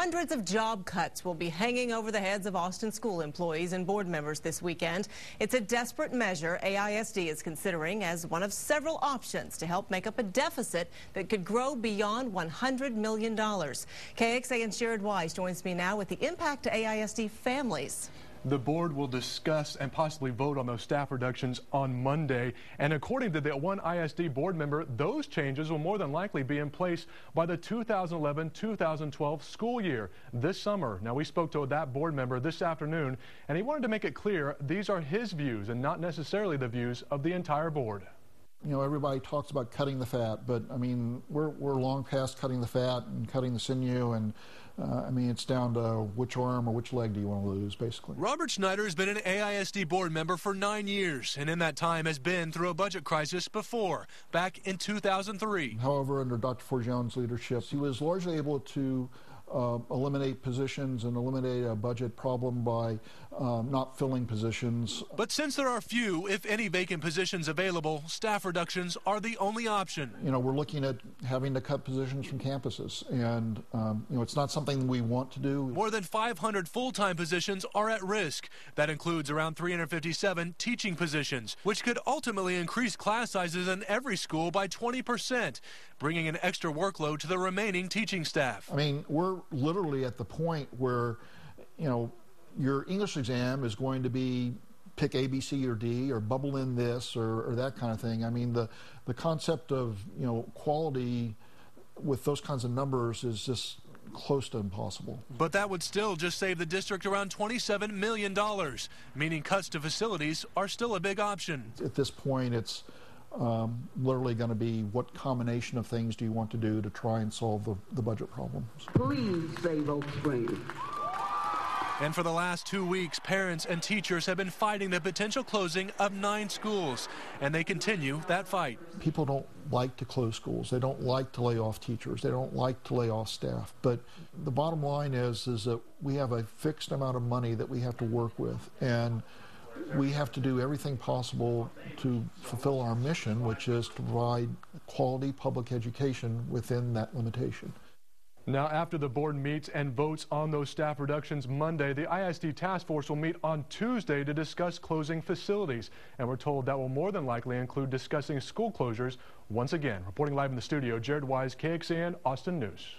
Hundreds of job cuts will be hanging over the heads of Austin school employees and board members this weekend. It's a desperate measure AISD is considering as one of several options to help make up a deficit that could grow beyond $100 million. KXAN's Jared Wise joins me now with the impact to AISD families. The board will discuss and possibly vote on those staff reductions on Monday. And according to the one ISD board member, those changes will more than likely be in place by the 2011-2012 school year this summer. Now, we spoke to that board member this afternoon, and he wanted to make it clear these are his views and not necessarily the views of the entire board. You know, everybody talks about cutting the fat, but I mean, we're long past cutting the fat and cutting the sinew, and I mean, it's down to which arm or which leg do you want to lose, basically. Robert Schneider has been an AISD board member for 9 years, and in that time has been through a budget crisis before, back in 2003. However, under Dr. Forgione's leadership, he was largely able to eliminate positions and eliminate a budget problem by not filling positions. But since there are few, if any, vacant positions available, staff reductions are the only option. You know, we're looking at having to cut positions from campuses, and you know, it's not something we want to do. More than 500 full-time positions are at risk. That includes around 357 teaching positions, which could ultimately increase class sizes in every school by 20%, bringing an extra workload to the remaining teaching staff. I mean, we're literally at the point where, you know, your English exam is going to be pick A, B, C, or D, or bubble in this, or that kind of thing. I mean, the concept of, you know, quality with those kinds of numbers is just close to impossible. But that would still just save the district around $27 million, meaning cuts to facilities are still a big option. At this point, it's literally going to be what combination of things do you want to do to try and solve the budget problems. Please save Oak Springs. And for the last 2 weeks, parents and teachers have been fighting the potential closing of 9 schools, and they continue that fight. People don't like to close schools. They don't like to lay off teachers. They don't like to lay off staff. But the bottom line is that we have a fixed amount of money that we have to work with, and we have to do everything possible to fulfill our mission, which is to provide quality public education within that limitation. Now, after the board meets and votes on those staff reductions Monday, the ISD task force will meet on Tuesday to discuss closing facilities. And we're told that will more than likely include discussing school closures once again. Reporting live in the studio, Jared Wise, KXAN, Austin News.